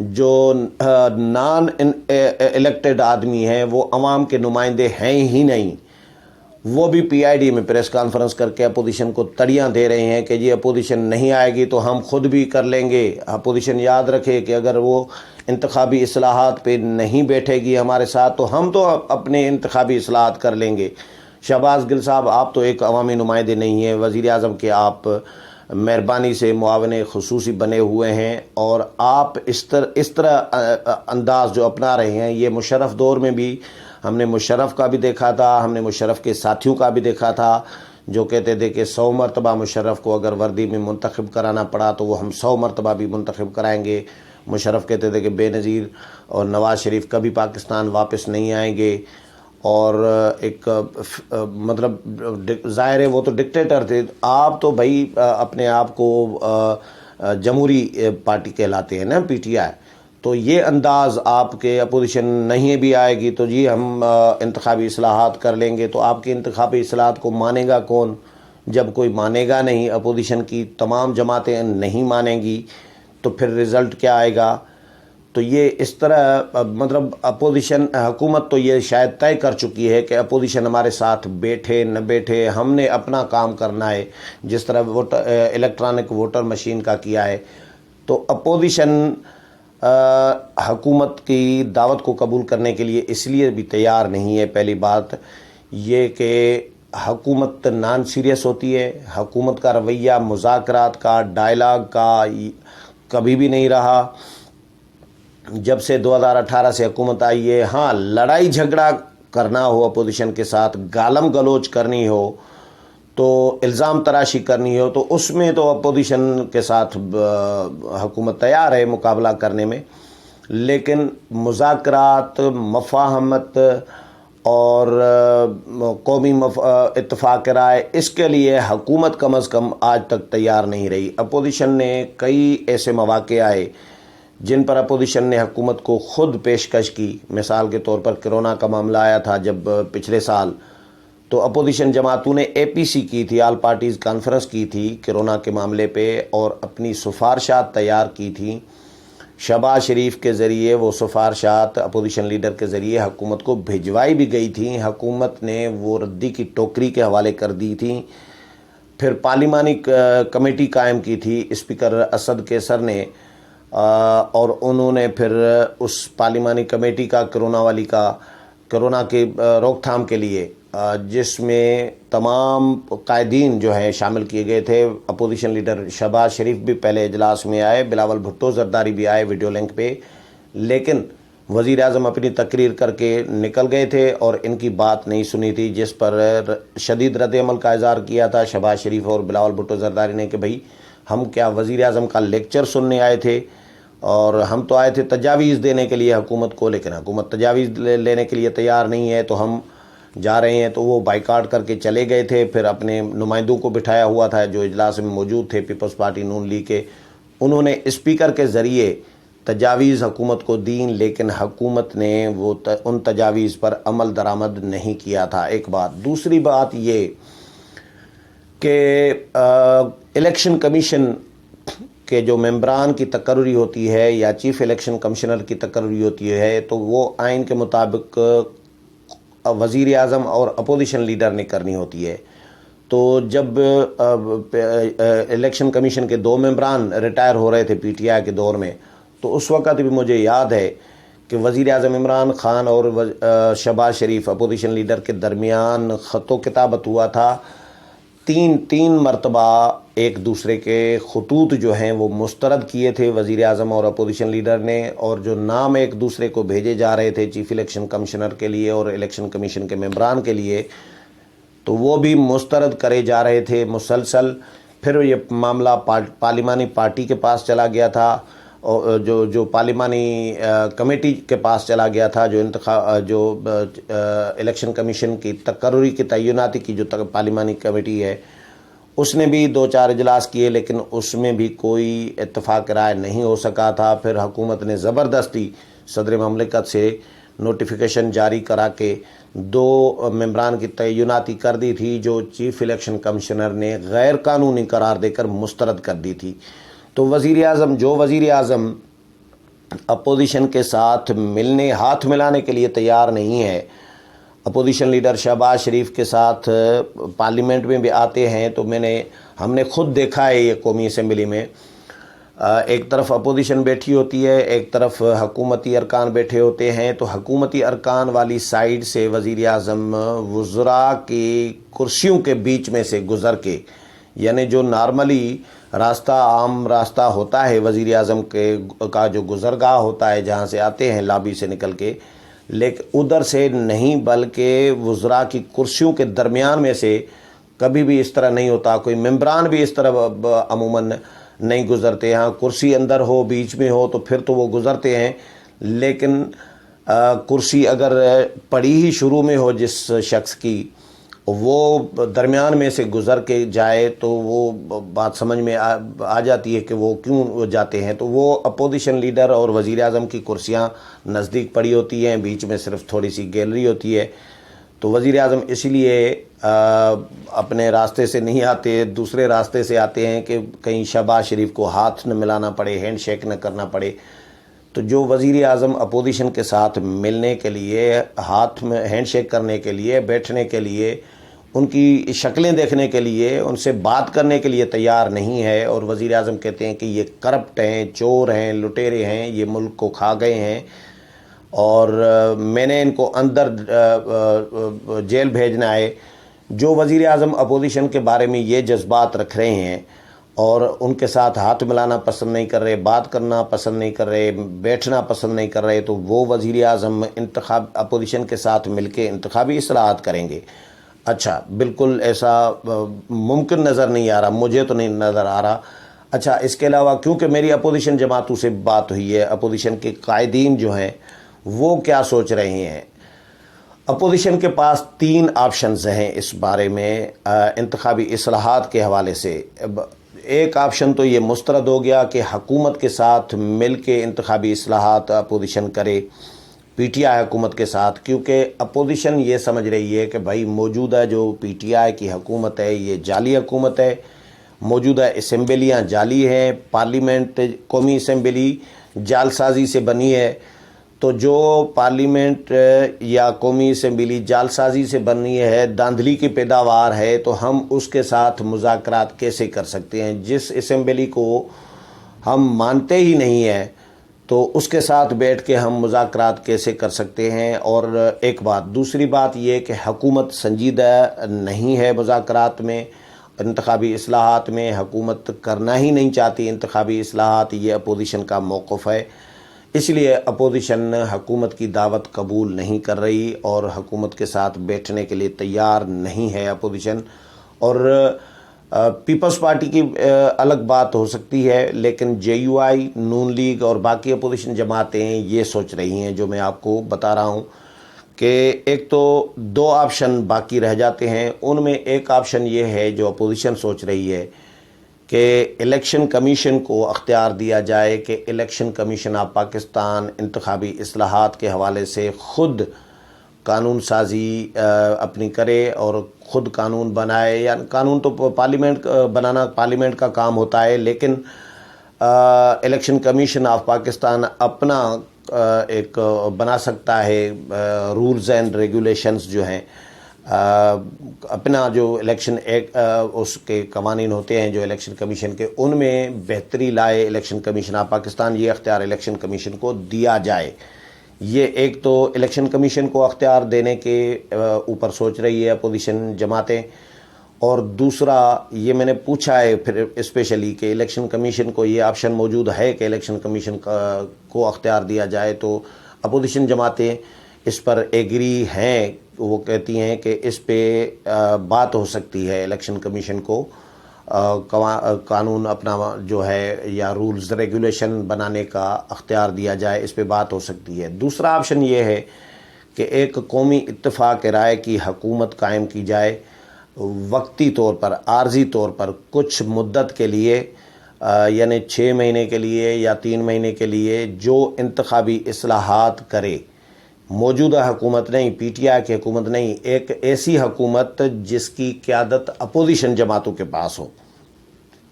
جو نان الیکٹڈ آدمی ہیں وہ عوام کے نمائندے ہیں ہی نہیں، وہ بھی پی آئی ڈی میں پریس کانفرنس کر کے اپوزیشن کو تڑیاں دے رہے ہیں کہ جی اپوزیشن نہیں آئے گی تو ہم خود بھی کر لیں گے۔ اپوزیشن یاد رکھے کہ اگر وہ انتخابی اصلاحات پہ نہیں بیٹھے گی ہمارے ساتھ تو ہم تو اپنے انتخابی اصلاحات کر لیں گے۔ شہباز گل صاحب، آپ تو ایک عوامی نمائندے نہیں ہیں، وزیر اعظم کے آپ مہربانی سے معاون خصوصی بنے ہوئے ہیں، اور آپ اس طرح انداز جو اپنا رہے ہیں، یہ مشرف دور میں بھی ہم نے مشرف کا بھی دیکھا تھا، ہم نے مشرف کے ساتھیوں کا بھی دیکھا تھا جو کہتے تھے کہ 100 مرتبہ مشرف کو اگر وردی میں منتخب کرانا پڑا تو وہ ہم 100 مرتبہ بھی منتخب کرائیں گے۔ مشرف کہتے تھے کہ بے نظیر اور نواز شریف کبھی پاکستان واپس نہیں آئیں گے، اور ایک مطلب ظاہر ہے وہ تو ڈکٹیٹر تھے، آپ تو بھائی اپنے آپ کو جمہوری پارٹی کہلاتے ہیں نا، پی ٹی آئی، تو یہ انداز آپ کے اپوزیشن نہیں بھی آئے گی تو جی ہم انتخابی اصلاحات کر لیں گے، تو آپ کی انتخابی اصلاحات کو مانے گا کون؟ جب کوئی مانے گا نہیں، اپوزیشن کی تمام جماعتیں نہیں مانیں گی تو پھر رزلٹ کیا آئے گا؟ تو یہ اس طرح مطلب اپوزیشن، حکومت تو یہ شاید طے کر چکی ہے کہ اپوزیشن ہمارے ساتھ بیٹھے نہ بیٹھے، ہم نے اپنا کام کرنا ہے، جس طرح الیکٹرانک ووٹر مشین کا کیا ہے۔ تو اپوزیشن حکومت کی دعوت کو قبول کرنے کے لیے اس لیے بھی تیار نہیں ہے۔ پہلی بات یہ کہ حکومت نان سیریس ہوتی ہے، حکومت کا رویہ مذاکرات کا، ڈائلاگ کا کبھی بھی نہیں رہا۔ جب سے 2018 سے حکومت آئی ہے، ہاں لڑائی جھگڑا کرنا ہو اپوزیشن کے ساتھ، گالم گلوچ کرنی ہو تو الزام تراشی کرنی ہو تو اس میں تو اپوزیشن کے ساتھ حکومت تیار ہے مقابلہ کرنے میں، لیکن مذاکرات، مفاہمت اور قومی اتفاق رائے، اس کے لیے حکومت کم از کم آج تک تیار نہیں رہی۔ اپوزیشن نے کئی ایسے مواقع آئے جن پر اپوزیشن نے حکومت کو خود پیشکش کی، مثال کے طور پر کرونا کا معاملہ آیا تھا جب پچھلے سال، تو اپوزیشن جماعتوں نے اے پی سی کی تھی، آل پارٹیز کانفرنس کی تھی کرونا کے معاملے پہ، اور اپنی سفارشات تیار کی تھیں۔ شہباز شریف کے ذریعے وہ سفارشات اپوزیشن لیڈر کے ذریعے حکومت کو بھجوائی بھی گئی تھیں، حکومت نے وہ ردی کی ٹوکری کے حوالے کر دی تھیں۔ پھر پارلیمانی کمیٹی قائم کی تھی اسپیکر اسد کیسر نے، اور انہوں نے پھر اس پارلیمانی کمیٹی کا کرونا کی روک تھام کے لیے، جس میں تمام قائدین جو ہیں شامل کیے گئے تھے، اپوزیشن لیڈر شہباز شریف بھی پہلے اجلاس میں آئے، بلاول بھٹو زرداری بھی آئے ویڈیو لنک پہ، لیکن وزیر اعظم اپنی تقریر کر کے نکل گئے تھے اور ان کی بات نہیں سنی تھی، جس پر شدید رد عمل کا اظہار کیا تھا شہباز شریف اور بلاول بھٹو زرداری نے کہ بھائی ہم کیا وزیر اعظم کا لیکچر سننے آئے تھے، اور ہم تو آئے تھے تجاویز دینے کے لیے حکومت کو، لیکن حکومت تجاویز لینے کے لیے تیار نہیں ہے تو ہم جا رہے ہیں۔ تو وہ بائیکاٹ کر کے چلے گئے تھے، پھر اپنے نمائندوں کو بٹھایا ہوا تھا جو اجلاس میں موجود تھے پیپلز پارٹی نون لیگ کے، انہوں نے اسپیکر کے ذریعے تجاویز حکومت کو دیں، لیکن حکومت نے وہ ان تجاویز پر عمل درآمد نہیں کیا تھا۔ ایک بات، دوسری بات یہ کہ الیکشن کمیشن کہ جو ممبران کی تقرری ہوتی ہے یا چیف الیکشن کمشنر کی تقرری ہوتی ہے تو وہ آئین کے مطابق وزیر اعظم اور اپوزیشن لیڈر نے کرنی ہوتی ہے۔ تو جب الیکشن کمیشن کے 2 ممبران ریٹائر ہو رہے تھے پی ٹی آئی کے دور میں، تو اس وقت بھی مجھے یاد ہے کہ وزیر اعظم عمران خان اور شہباز شریف اپوزیشن لیڈر کے درمیان خط و کتابت ہوا تھا، تین مرتبہ ایک دوسرے کے خطوط جو ہیں وہ مسترد کیے تھے وزیر اعظم اور اپوزیشن لیڈر نے، اور جو نام ایک دوسرے کو بھیجے جا رہے تھے چیف الیکشن کمشنر کے لیے اور الیکشن کمیشن کے ممبران کے لیے، تو وہ بھی مسترد کرے جا رہے تھے مسلسل۔ پھر یہ معاملہ پارلیمانی پارٹی کے پاس چلا گیا تھا، اور جو پارلیمانی کمیٹی کے پاس چلا گیا تھا، جو الیکشن کمیشن کی تقرری کی تعیناتی کی جو پارلیمانی کمیٹی ہے، اس نے بھی 2-4 اجلاس کیے، لیکن اس میں بھی کوئی اتفاق رائے نہیں ہو سکا تھا۔ پھر حکومت نے زبردستی صدر مملکت سے نوٹیفیکیشن جاری کرا کے 2 ممبران کی تعیناتی کر دی تھی، جو چیف الیکشن کمشنر نے غیر قانونی قرار دے کر مسترد کر دی تھی۔ تو وزیر اعظم اپوزیشن کے ساتھ ملنے ہاتھ ملانے کے لیے تیار نہیں ہے. اپوزیشن لیڈر شہباز شریف کے ساتھ پارلیمنٹ میں بھی آتے ہیں تو ہم نے خود دیکھا ہے یہ قومی اسمبلی میں ایک طرف اپوزیشن بیٹھی ہوتی ہے، ایک طرف حکومتی ارکان بیٹھے ہوتے ہیں، تو حکومتی ارکان والی سائیڈ سے وزیر اعظم وزراء کی کرسیوں کے بیچ میں سے گزر کے، یعنی جو نارملی راستہ عام راستہ ہوتا ہے وزیر اعظم کا جو گزرگاہ ہوتا ہے جہاں سے آتے ہیں لابی سے نکل کے، لیکن ادھر سے نہیں بلکہ وزراء کی کرسیوں کے درمیان میں سے کبھی بھی اس طرح نہیں ہوتا. کوئی ممبران بھی اس طرح عموماً نہیں گزرتے. ہاں کرسی اندر ہو بیچ میں ہو تو پھر تو وہ گزرتے ہیں، لیکن کرسی اگر پڑی ہی شروع میں ہو جس شخص کی، وہ درمیان میں سے گزر کے جائے تو وہ بات سمجھ میں آ جاتی ہے کہ وہ کیوں جاتے ہیں. تو وہ اپوزیشن لیڈر اور وزیر اعظم کی کرسیاں نزدیک پڑی ہوتی ہیں، بیچ میں صرف تھوڑی سی گیلری ہوتی ہے. تو وزیر اعظم اسی لیے اپنے راستے سے نہیں آتے، دوسرے راستے سے آتے ہیں کہ کہیں شہباز شریف کو ہاتھ نہ ملانا پڑے، ہینڈ شیک نہ کرنا پڑے. تو جو وزیر اعظم اپوزیشن کے ساتھ ملنے کے لیے، ہاتھ میں ہینڈ شیک کرنے کے لیے، بیٹھنے کے لیے، ان کی شکلیں دیکھنے کے لیے، ان سے بات کرنے کے لیے تیار نہیں ہے، اور وزیر اعظم کہتے ہیں کہ یہ کرپٹ ہیں، چور ہیں، لٹیرے ہیں، یہ ملک کو کھا گئے ہیں اور میں نے ان کو اندر جیل بھیجنا ہے. جو وزیر اعظم اپوزیشن کے بارے میں یہ جذبات رکھ رہے ہیں اور ان کے ساتھ ہاتھ ملانا پسند نہیں کر رہے، بات کرنا پسند نہیں کر رہے، بیٹھنا پسند نہیں کر رہے، تو وہ وزیر اعظم اپوزیشن کے ساتھ مل کے انتخابی اصلاحات کریں گے. اچھا، بالکل ایسا ممکن نظر نہیں آ رہا، مجھے تو نہیں نظر آ رہا. اچھا، اس کے علاوہ کیونکہ میری اپوزیشن جماعتوں سے بات ہوئی ہے، اپوزیشن کے قائدین جو ہیں وہ کیا سوچ رہے ہیں. اپوزیشن کے پاس 3 آپشنز ہیں اس بارے میں انتخابی اصلاحات کے حوالے سے. ایک آپشن تو یہ مسترد ہو گیا کہ حکومت کے ساتھ مل کے انتخابی اصلاحات اپوزیشن کرے، پی ٹی آئی حکومت کے ساتھ، کیونکہ اپوزیشن یہ سمجھ رہی ہے کہ بھائی موجودہ جو پی ٹی آئی کی حکومت ہے یہ جعلی حکومت ہے، موجودہ اسمبلیاں جعلی ہیں، پارلیمنٹ قومی اسمبلی جعل سازی سے بنی ہے. تو جو پارلیمنٹ یا قومی اسمبلی جعل سازی سے بنی ہے، دھاندلی کی پیداوار ہے، تو ہم اس کے ساتھ مذاکرات کیسے کر سکتے ہیں؟ جس اسمبلی کو ہم مانتے ہی نہیں ہیں تو اس کے ساتھ بیٹھ کے ہم مذاکرات کیسے کر سکتے ہیں؟ اور ایک بات، دوسری بات یہ کہ حکومت سنجیدہ نہیں ہے مذاکرات میں، انتخابی اصلاحات میں حکومت کرنا ہی نہیں چاہتی انتخابی اصلاحات، یہ اپوزیشن کا موقف ہے. اس لیے اپوزیشن حکومت کی دعوت قبول نہیں کر رہی اور حکومت کے ساتھ بیٹھنے کے لیے تیار نہیں ہے اپوزیشن. اور پیپلز پارٹی کی الگ بات ہو سکتی ہے، لیکن جے یو آئی، نون لیگ اور باقی اپوزیشن جماعتیں یہ سوچ رہی ہیں جو میں آپ کو بتا رہا ہوں کہ ایک تو 2 آپشن باقی رہ جاتے ہیں. ان میں ایک آپشن یہ ہے جو اپوزیشن سوچ رہی ہے کہ الیکشن کمیشن کو اختیار دیا جائے کہ الیکشن کمیشن آف پاکستان انتخابی اصلاحات کے حوالے سے خود قانون سازی اپنی کرے اور خود قانون بنائے. یا قانون تو پارلیمنٹ بنانا پارلیمنٹ کا کام ہوتا ہے، لیکن الیکشن کمیشن آف پاکستان اپنا ایک بنا سکتا ہے رولز اینڈ ریگولیشنز جو ہیں، اپنا جو الیکشن ایک اس کے قوانین ہوتے ہیں جو الیکشن کمیشن کے، ان میں بہتری لائے الیکشن کمیشن آف پاکستان. یہ اختیار الیکشن کمیشن کو دیا جائے. یہ ایک تو الیکشن کمیشن کو اختیار دینے کے اوپر سوچ رہی ہے اپوزیشن جماعتیں، اور دوسرا یہ میں نے پوچھا ہے پھر اسپیشلی کہ الیکشن کمیشن کو یہ آپشن موجود ہے کہ الیکشن کمیشن کو اختیار دیا جائے، تو اپوزیشن جماعتیں اس پر ایگری ہیں. وہ کہتی ہیں کہ اس پہ بات ہو سکتی ہے، الیکشن کمیشن کو قانون اپنا جو ہے یا رولز ریگولیشن بنانے کا اختیار دیا جائے، اس پہ بات ہو سکتی ہے. دوسرا آپشن یہ ہے کہ ایک قومی اتفاق رائے کی حکومت قائم کی جائے، وقتی طور پر، عارضی طور پر کچھ مدت کے لیے، یعنی 6 مہینے کے لیے یا 3 مہینے کے لیے، جو انتخابی اصلاحات کرے. موجودہ حکومت نہیں، پی ٹی آئی کی حکومت نہیں، ایک ایسی حکومت جس کی قیادت اپوزیشن جماعتوں کے پاس ہو.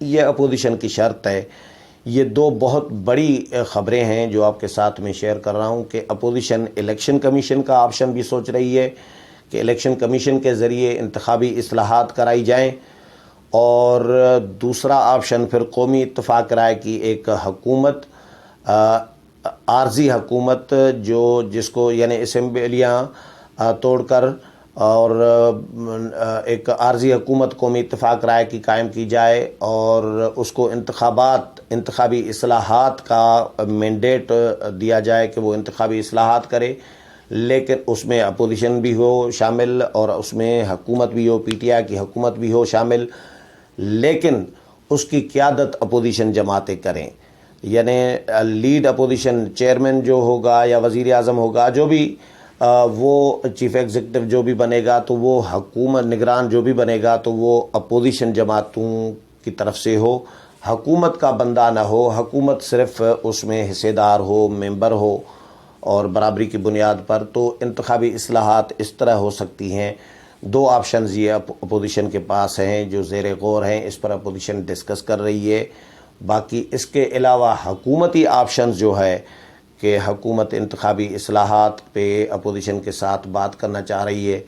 یہ اپوزیشن کی شرط ہے. یہ دو بہت بڑی خبریں ہیں جو آپ کے ساتھ میں شیئر کر رہا ہوں کہ اپوزیشن الیکشن کمیشن کا آپشن بھی سوچ رہی ہے کہ الیکشن کمیشن کے ذریعے انتخابی اصلاحات کرائی جائیں، اور دوسرا آپشن پھر قومی اتفاق رائے کی ایک حکومت، عارضی حکومت جس کو یعنی اسمبلیاں توڑ کر اور ایک عارضی حکومت قومی اتفاق رائے کی قائم کی جائے، اور اس کو انتخابی اصلاحات کا مینڈیٹ دیا جائے کہ وہ انتخابی اصلاحات کرے، لیکن اس میں اپوزیشن بھی ہو شامل اور اس میں حکومت بھی ہو، پی ٹی آئی کی حکومت بھی ہو شامل، لیکن اس کی قیادت اپوزیشن جماعتیں کریں، یعنی لیڈ اپوزیشن چیئرمین جو ہوگا یا وزیر اعظم ہوگا، جو بھی وہ چیف ایگزیکٹو جو بھی بنے گا، تو وہ حکومت نگران جو بھی بنے گا تو وہ اپوزیشن جماعتوں کی طرف سے ہو، حکومت کا بندہ نہ ہو، حکومت صرف اس میں حصے دار ہو، ممبر ہو، اور برابری کی بنیاد پر۔ تو انتخابی اصلاحات اس طرح ہو سکتی ہیں۔ دو آپشنز یہ اپوزیشن کے پاس ہیں جو زیر غور ہیں، اس پر اپوزیشن ڈسکس کر رہی ہے۔ باقی اس کے علاوہ حکومتی آپشنز جو ہے کہ حکومت انتخابی اصلاحات پہ اپوزیشن کے ساتھ بات کرنا چاہ رہی ہے،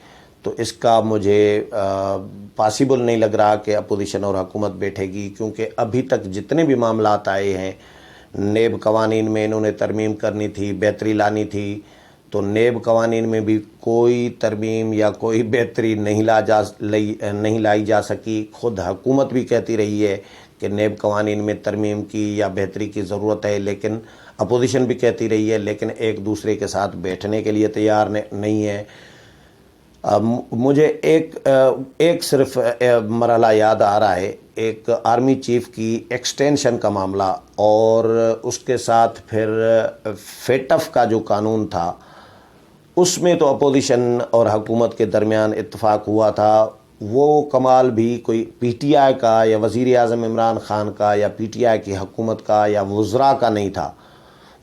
تو اس کا مجھے پاسبل نہیں لگ رہا کہ اپوزیشن اور حکومت بیٹھے گی، کیونکہ ابھی تک جتنے بھی معاملات آئے ہیں، نیب قوانین میں انہوں نے ترمیم کرنی تھی، بہتری لانی تھی، تو نیب قوانین میں بھی کوئی ترمیم یا کوئی بہتری نہیں لائی جا سکی۔ خود حکومت بھی کہتی رہی ہے کہ نیب قوانین میں ترمیم کی یا بہتری کی ضرورت ہے، لیکن اپوزیشن بھی کہتی رہی ہے، لیکن ایک دوسرے کے ساتھ بیٹھنے کے لیے تیار نہیں ہے۔ مجھے ایک صرف مرحلہ یاد آ رہا ہے، ایک آرمی چیف کی ایکسٹینشن کا معاملہ، اور اس کے ساتھ پھر فیٹف کا جو قانون تھا، اس میں تو اپوزیشن اور حکومت کے درمیان اتفاق ہوا تھا۔ وہ کمال بھی کوئی پی ٹی آئی کا یا وزیر اعظم عمران خان کا یا پی ٹی آئی کی حکومت کا یا وزراء کا نہیں تھا،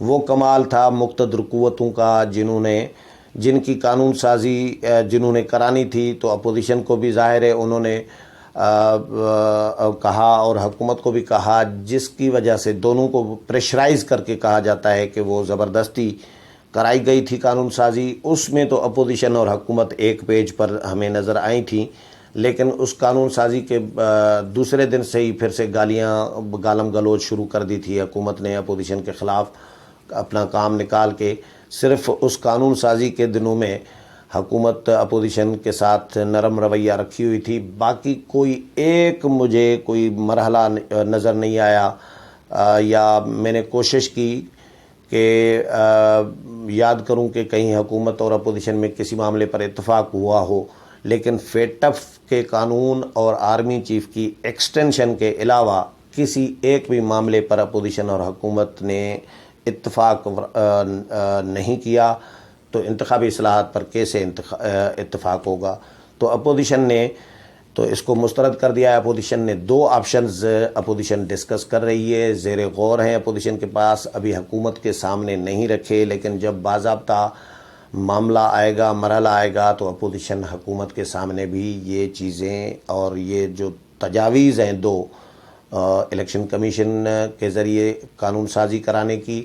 وہ کمال تھا مقتدر قوتوں کا، جن کی قانون سازی جنہوں نے کرانی تھی۔ تو اپوزیشن کو بھی ظاہر ہے انہوں نے کہا اور حکومت کو بھی کہا، جس کی وجہ سے دونوں کو پریشرائز کر کے کہا جاتا ہے کہ وہ زبردستی کرائی گئی تھی قانون سازی۔ اس میں تو اپوزیشن اور حکومت ایک پیج پر ہمیں نظر آئی تھیں، لیکن اس قانون سازی کے دوسرے دن سے ہی پھر سے گالم گلوچ شروع کر دی تھی حکومت نے اپوزیشن کے خلاف اپنا کام نکال کے۔ صرف اس قانون سازی کے دنوں میں حکومت اپوزیشن کے ساتھ نرم رویہ رکھی ہوئی تھی، باقی مجھے کوئی مرحلہ نظر نہیں آیا، یا میں نے کوشش کی کہ یاد کروں کہ کہیں حکومت اور اپوزیشن میں کسی معاملے پر اتفاق ہوا ہو، لیکن فیٹف کے قانون اور آرمی چیف کی ایکسٹینشن کے علاوہ کسی ایک بھی معاملے پر اپوزیشن اور حکومت نے اتفاق نہیں کیا، تو انتخابی اصلاحات پر کیسے اتفاق ہوگا؟ تو اپوزیشن نے تو اس کو مسترد کر دیا ہے۔ اپوزیشن نے دو آپشنز اپوزیشن ڈسکس کر رہی ہے، زیر غور ہیں اپوزیشن کے پاس، ابھی حکومت کے سامنے نہیں رکھے، لیکن جب باضابطہ معاملہ آئے گا، مرحلہ آئے گا، تو اپوزیشن حکومت کے سامنے بھی یہ چیزیں اور یہ جو تجاویز ہیں دو، الیکشن کمیشن کے ذریعے قانون سازی کرانے کی،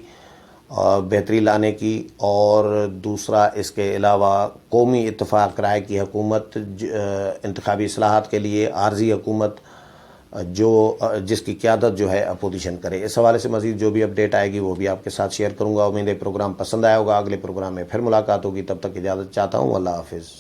بہتری لانے کی، اور دوسرا اس کے علاوہ قومی اتفاق رائے کی حکومت انتخابی اصلاحات کے لیے عارضی حکومت جس کی قیادت جو ہے اپوزیشن کرے۔ اس حوالے سے مزید جو بھی اپڈیٹ آئے گی وہ بھی آپ کے ساتھ شیئر کروں گا۔ امید ہے پروگرام پسند آیا ہوگا، اگلے پروگرام میں پھر ملاقات ہوگی، تب تک اجازت چاہتا ہوں، اللہ حافظ۔